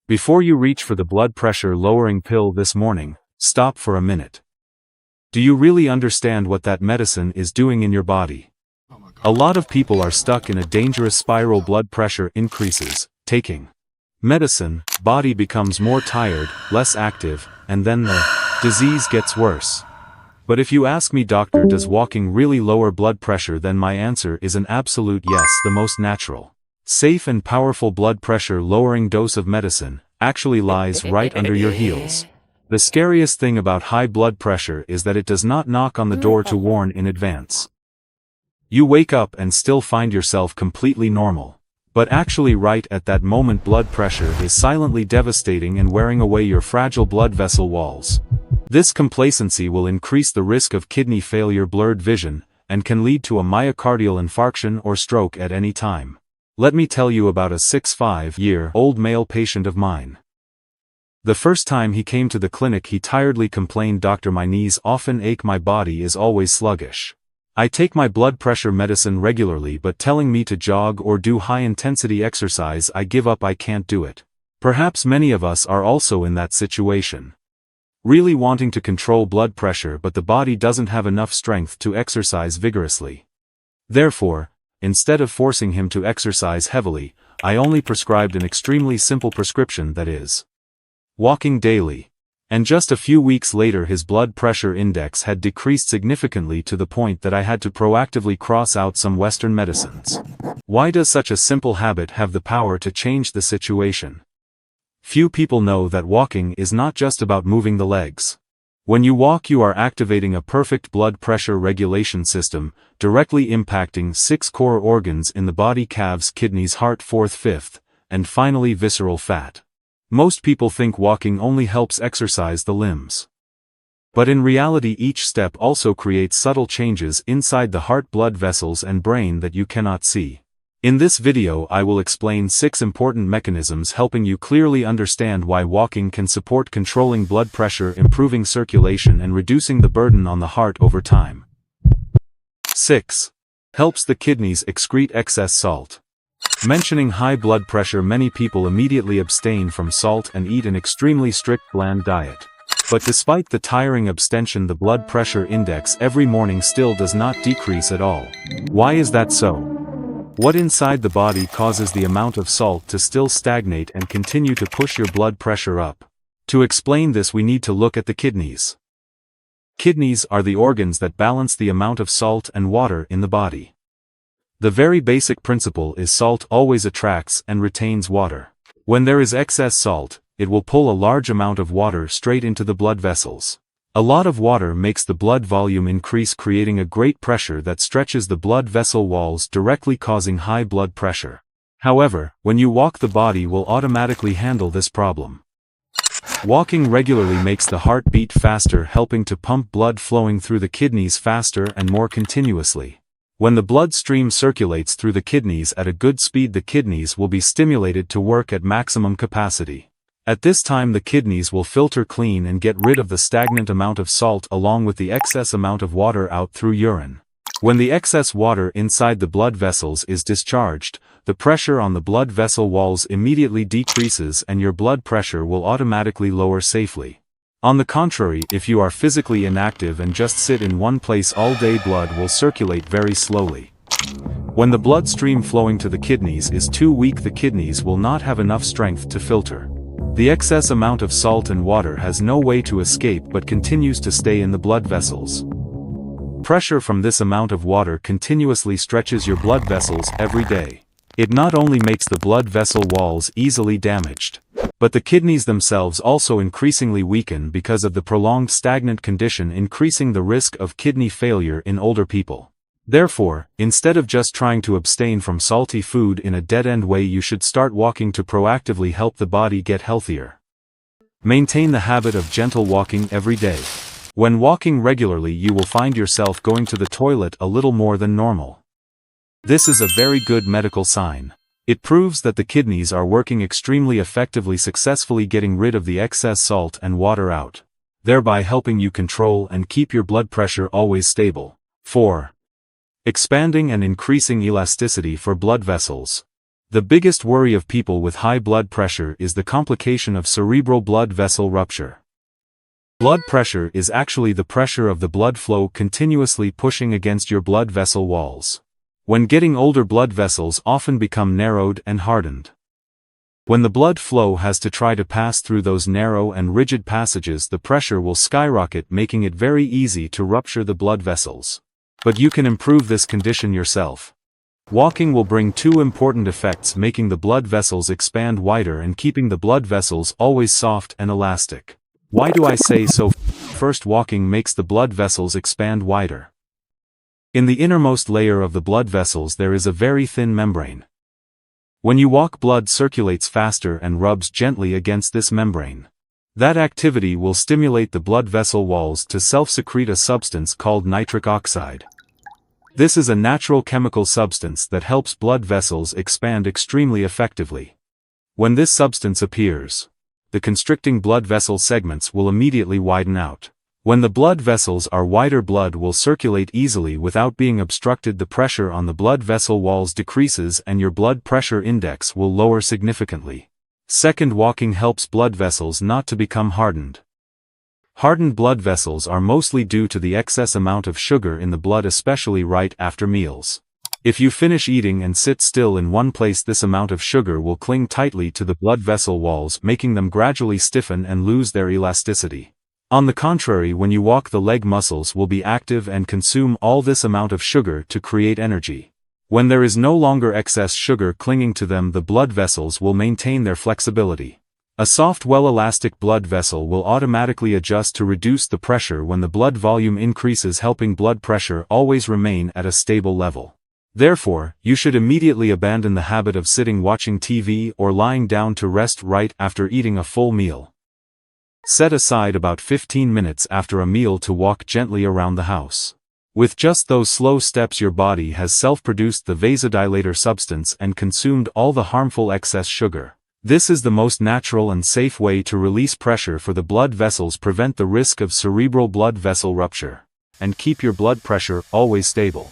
Before you reach for the blood pressure lowering pill this morning, stop for a minute. Do you really understand what that medicine is doing in your body? A lot of people are stuck in a dangerous spiral. Blood pressure increases, taking medicine, body becomes more tired, less active, and then the disease gets worse. But if you ask me, doctor, does walking really lower blood pressure? Then my answer is an absolute yes. The most natural, safe and powerful blood pressure lowering dose of medicine actually lies right under your heels. The scariest thing about high blood pressure is that it does not knock on the door to warn in advance. You wake up and still find yourself completely normal. But actually right at that moment blood pressure is silently devastating and wearing away your fragile blood vessel walls. This complacency will increase the risk of kidney failure, blurred vision, and can lead to a myocardial infarction or stroke at any time. Let me tell you about a 65-year-old male patient of mine. The first time he came to the clinic he tiredly complained, "Doctor, my knees often ache, my body is always sluggish. I take my blood pressure medicine regularly, but telling me to jog or do high-intensity exercise, I give up, I can't do it." Perhaps many of us are also in that situation. Really wanting to control blood pressure, but the body doesn't have enough strength to exercise vigorously. Therefore, instead of forcing him to exercise heavily, I only prescribed an extremely simple prescription, that is, walking daily. And just a few weeks later his blood pressure index had decreased significantly to the point that I had to proactively cross out some Western medicines. Why does such a simple habit have the power to change the situation? Few people know that walking is not just about moving the legs. When you walk, you are activating a perfect blood pressure regulation system, directly impacting 6 core organs in the body: calves, kidneys, heart, fourth, fifth, and finally visceral fat. Most people think walking only helps exercise the limbs. But in reality, each step also creates subtle changes inside the heart, blood vessels, and brain that you cannot see. In this video I will explain 6 important mechanisms helping you clearly understand why walking can support controlling blood pressure, improving circulation, and reducing the burden on the heart over time. 6. Helps the kidneys excrete excess salt. Mentioning high blood pressure, many people immediately abstain from salt and eat an extremely strict bland diet. But despite the tiring abstention, the blood pressure index every morning still does not decrease at all. Why is that so? What inside the body causes the amount of salt to still stagnate and continue to push your blood pressure up? To explain this, we need to look at the kidneys. Kidneys are the organs that balance the amount of salt and water in the body. The very basic principle is salt always attracts and retains water. When there is excess salt, it will pull a large amount of water straight into the blood vessels. A lot of water makes the blood volume increase, creating a great pressure that stretches the blood vessel walls, directly causing high blood pressure. However, when you walk, the body will automatically handle this problem. Walking regularly makes the heart beat faster, helping to pump blood flowing through the kidneys faster and more continuously. When the blood stream circulates through the kidneys at a good speed, the kidneys will be stimulated to work at maximum capacity. At this time, the kidneys will filter clean and get rid of the stagnant amount of salt along with the excess amount of water out through urine. When the excess water inside the blood vessels is discharged, the pressure on the blood vessel walls immediately decreases and your blood pressure will automatically lower safely. On the contrary, if you are physically inactive and just sit in one place all day, blood will circulate very slowly. When the blood stream flowing to the kidneys is too weak, the kidneys will not have enough strength to filter. The excess amount of salt and water has no way to escape but continues to stay in the blood vessels. Pressure from this amount of water continuously stretches your blood vessels every day. It not only makes the blood vessel walls easily damaged, but the kidneys themselves also increasingly weaken because of the prolonged stagnant condition, increasing the risk of kidney failure in older people. Therefore, instead of just trying to abstain from salty food in a dead-end way, you should start walking to proactively help the body get healthier. Maintain the habit of gentle walking every day. When walking regularly, you will find yourself going to the toilet a little more than normal. This is a very good medical sign. It proves that the kidneys are working extremely effectively, successfully getting rid of the excess salt and water out, thereby helping you control and keep your blood pressure always stable. 4. Expanding and increasing elasticity for blood vessels. The biggest worry of people with high blood pressure is the complication of cerebral blood vessel rupture. Blood pressure is actually the pressure of the blood flow continuously pushing against your blood vessel walls. When getting older, blood vessels often become narrowed and hardened. When the blood flow has to try to pass through those narrow and rigid passages, the pressure will skyrocket, making it very easy to rupture the blood vessels. But you can improve this condition yourself. Walking will bring two important effects, making the blood vessels expand wider and keeping the blood vessels always soft and elastic. Why do I say so? First, walking makes the blood vessels expand wider. In the innermost layer of the blood vessels there is a very thin membrane. When you walk, blood circulates faster and rubs gently against this membrane. That activity will stimulate the blood vessel walls to self-secrete a substance called nitric oxide. This is a natural chemical substance that helps blood vessels expand extremely effectively. When this substance appears, the constricting blood vessel segments will immediately widen out. When the blood vessels are wider, blood will circulate easily without being obstructed. The pressure on the blood vessel walls decreases and your blood pressure index will lower significantly. Second, walking helps blood vessels not to become hardened. Hardened blood vessels are mostly due to the excess amount of sugar in the blood, especially right after meals. If you finish eating and sit still in one place, this amount of sugar will cling tightly to the blood vessel walls, making them gradually stiffen and lose their elasticity. On the contrary, when you walk, the leg muscles will be active and consume all this amount of sugar to create energy. When there is no longer excess sugar clinging to them, the blood vessels will maintain their flexibility. A soft, well-elastic blood vessel will automatically adjust to reduce the pressure when the blood volume increases, helping blood pressure always remain at a stable level. Therefore, you should immediately abandon the habit of sitting watching TV or lying down to rest right after eating a full meal. Set aside about 15 minutes after a meal to walk gently around the house. With just those slow steps, your body has self-produced the vasodilator substance and consumed all the harmful excess sugar. This is the most natural and safe way to release pressure for the blood vessels, prevent the risk of cerebral blood vessel rupture, and keep your blood pressure always stable.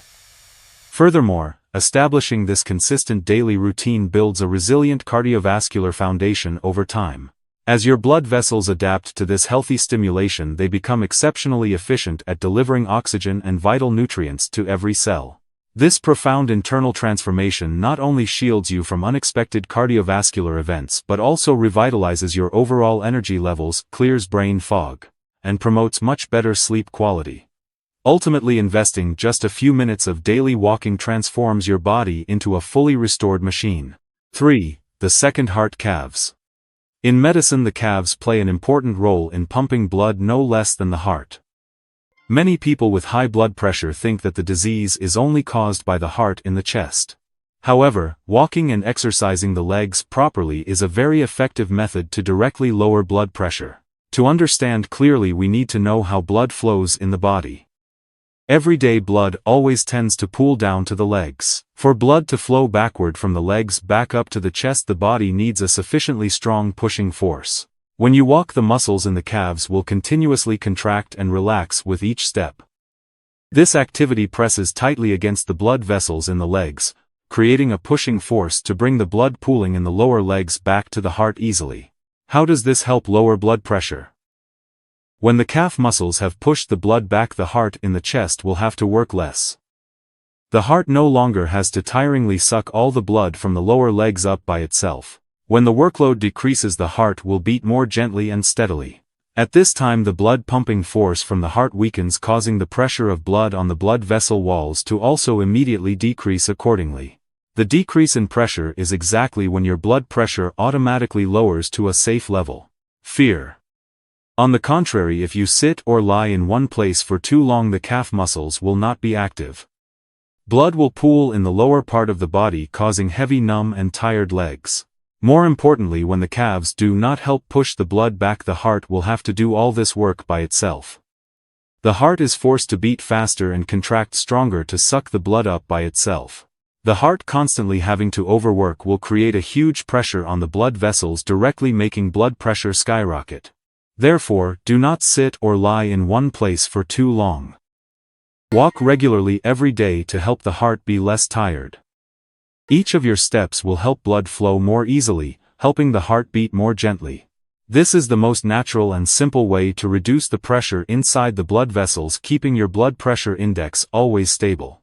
Furthermore, establishing this consistent daily routine builds a resilient cardiovascular foundation over time. As your blood vessels adapt to this healthy stimulation, they become exceptionally efficient at delivering oxygen and vital nutrients to every cell. This profound internal transformation not only shields you from unexpected cardiovascular events but also revitalizes your overall energy levels, clears brain fog, and promotes much better sleep quality. Ultimately, investing just a few minutes of daily walking transforms your body into a fully restored machine. 3. The second heart: calves. In medicine, the calves play an important role in pumping blood no less than the heart. Many people with high blood pressure think that the disease is only caused by the heart in the chest. However, walking and exercising the legs properly is a very effective method to directly lower blood pressure. To understand clearly, we need to know how blood flows in the body. Everyday blood always tends to pool down to the legs. For blood to flow backward from the legs back up to the chest, the body needs a sufficiently strong pushing force. When you walk, the muscles in the calves will continuously contract and relax with each step. This activity presses tightly against the blood vessels in the legs, creating a pushing force to bring the blood pooling in the lower legs back to the heart easily. How does this help lower blood pressure? When the calf muscles have pushed the blood back, the heart in the chest will have to work less. The heart no longer has to tiringly suck all the blood from the lower legs up by itself. When the workload decreases, the heart will beat more gently and steadily. At this time, the blood pumping force from the heart weakens, causing the pressure of blood on the blood vessel walls to also immediately decrease accordingly. The decrease in pressure is exactly when your blood pressure automatically lowers to a safe level. Fear. On the contrary, if you sit or lie in one place for too long, the calf muscles will not be active. Blood will pool in the lower part of the body, causing heavy, numb and tired legs. More importantly, when the calves do not help push the blood back, the heart will have to do all this work by itself. The heart is forced to beat faster and contract stronger to suck the blood up by itself. The heart constantly having to overwork will create a huge pressure on the blood vessels, directly making blood pressure skyrocket. Therefore, do not sit or lie in one place for too long. Walk regularly every day to help the heart be less tired. Each of your steps will help blood flow more easily, helping the heart beat more gently. This is the most natural and simple way to reduce the pressure inside the blood vessels, keeping your blood pressure index always stable.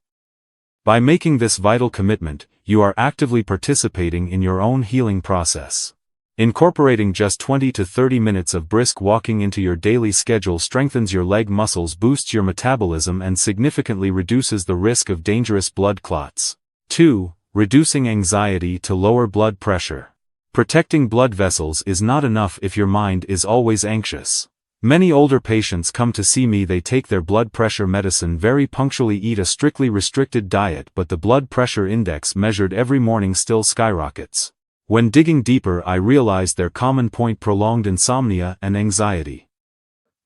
By making this vital commitment, you are actively participating in your own healing process. Incorporating just 20 to 30 minutes of brisk walking into your daily schedule strengthens your leg muscles, boosts your metabolism, and significantly reduces the risk of dangerous blood clots. 2. Reducing anxiety to lower blood pressure. Protecting blood vessels is not enough if your mind is always anxious. Many older patients come to see me. They take their blood pressure medicine very punctually, eat a strictly restricted diet, but the blood pressure index measured every morning still skyrockets. When digging deeper, I realized their common point: prolonged insomnia and anxiety.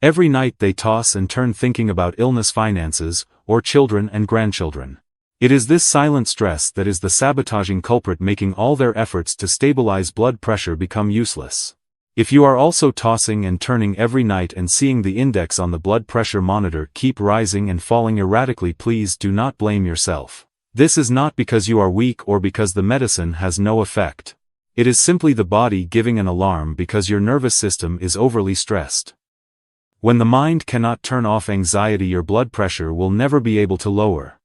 Every night they toss and turn thinking about illness, finances, or children and grandchildren. It is this silent stress that is the sabotaging culprit, making all their efforts to stabilize blood pressure become useless. If you are also tossing and turning every night and seeing the index on the blood pressure monitor keep rising and falling erratically, please do not blame yourself. This is not because you are weak or because the medicine has no effect. It is simply the body giving an alarm because your nervous system is overly stressed. When the mind cannot turn off anxiety, your blood pressure will never be able to lower.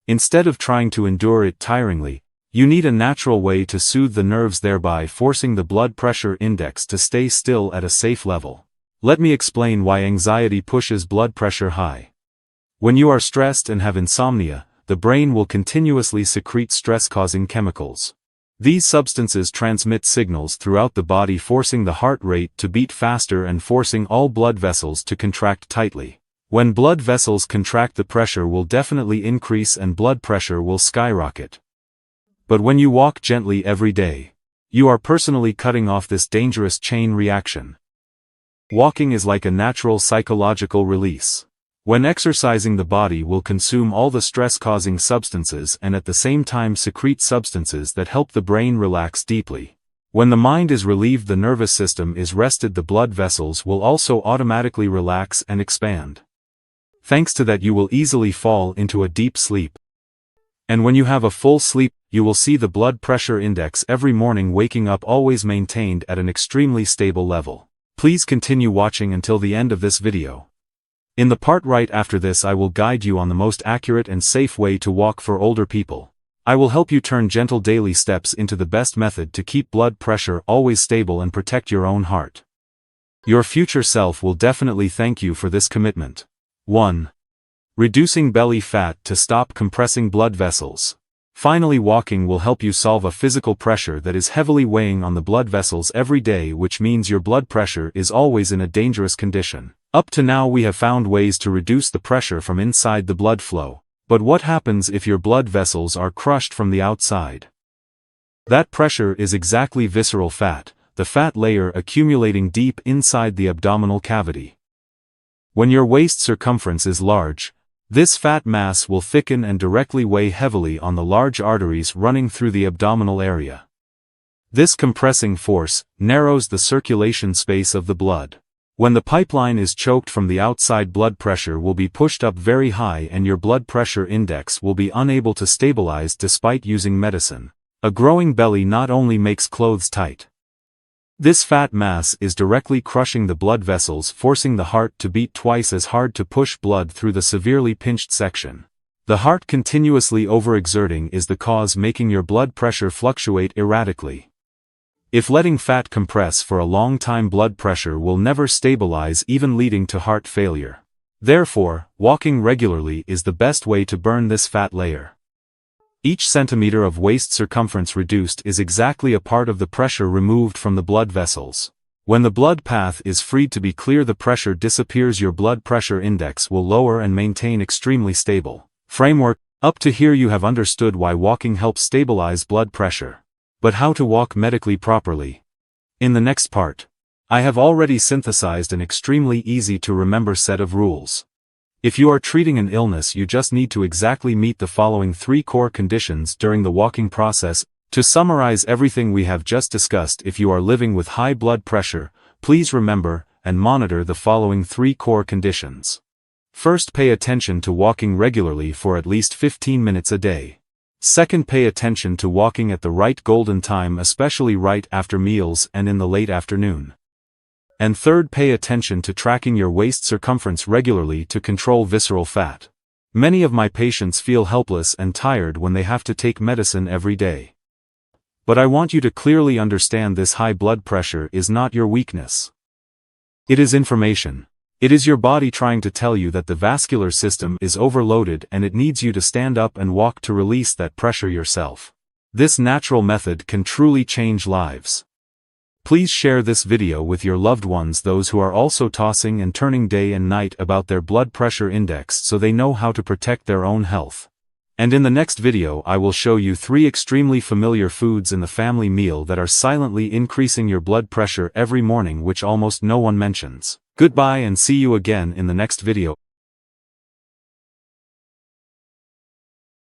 Instead of trying to endure it tiringly, you need a natural way to soothe the nerves, thereby forcing the blood pressure index to stay still at a safe level. Let me explain why anxiety pushes blood pressure high. When you are stressed and have insomnia, the brain will continuously secrete stress-causing chemicals. These substances transmit signals throughout the body, forcing the heart rate to beat faster and forcing all blood vessels to contract tightly. When blood vessels contract, the pressure will definitely increase and blood pressure will skyrocket. But when you walk gently every day, you are personally cutting off this dangerous chain reaction. Walking is like a natural psychological release. When exercising, the body will consume all the stress-causing substances and at the same time secrete substances that help the brain relax deeply. When the mind is relieved, the nervous system is rested, the blood vessels will also automatically relax and expand. Thanks to that, you will easily fall into a deep sleep. And when you have a full sleep, you will see the blood pressure index every morning waking up always maintained at an extremely stable level. Please continue watching until the end of this video. In the part right after this, I will guide you on the most accurate and safe way to walk for older people. I will help you turn gentle daily steps into the best method to keep blood pressure always stable and protect your own heart. Your future self will definitely thank you for this commitment. 1. Reducing belly fat to stop compressing blood vessels. Finally, walking will help you solve a physical pressure that is heavily weighing on the blood vessels every day, which means your blood pressure is always in a dangerous condition. Up to now, we have found ways to reduce the pressure from inside the blood flow. But what happens if your blood vessels are crushed from the outside? That pressure is exactly visceral fat, the fat layer accumulating deep inside the abdominal cavity. When your waist circumference is large, this fat mass will thicken and directly weigh heavily on the large arteries running through the abdominal area. This compressing force narrows the circulation space of the blood. When the pipeline is choked from the outside, blood pressure will be pushed up very high and your blood pressure index will be unable to stabilize despite using medicine. A growing belly not only makes clothes tight. This fat mass is directly crushing the blood vessels, forcing the heart to beat twice as hard to push blood through the severely pinched section. The heart continuously overexerting is the cause, making your blood pressure fluctuate erratically. If letting fat compress for a long time, blood pressure will never stabilize, even leading to heart failure. Therefore, walking regularly is the best way to burn this fat layer. Each centimeter of waist circumference reduced is exactly a part of the pressure removed from the blood vessels. When the blood path is freed to be clear, the pressure disappears. Your blood pressure index will lower and maintain extremely stable. Framework. Up to here you have understood why walking helps stabilize blood pressure. But how to walk medically properly? In the next part, I have already synthesized an extremely easy to remember set of rules. If you are treating an illness, you just need to exactly meet the following 3 core conditions during the walking process. To summarize everything we have just discussed, if you are living with high blood pressure, please remember and monitor the following 3 core conditions. First, pay attention to walking regularly for at least 15 minutes a day. Second, pay attention to walking at the right golden time, especially right after meals and in the late afternoon. And third, pay attention to tracking your waist circumference regularly to control visceral fat. Many of my patients feel helpless and tired when they have to take medicine every day. But I want you to clearly understand this: high blood pressure is not your weakness. It is information. It is your body trying to tell you that the vascular system is overloaded and it needs you to stand up and walk to release that pressure yourself. This natural method can truly change lives. Please share this video with your loved ones, those who are also tossing and turning day and night about their blood pressure index, so they know how to protect their own health. And in the next video I will show you 3 extremely familiar foods in the family meal that are silently increasing your blood pressure every morning, which almost no one mentions. Goodbye and see you again in the next video.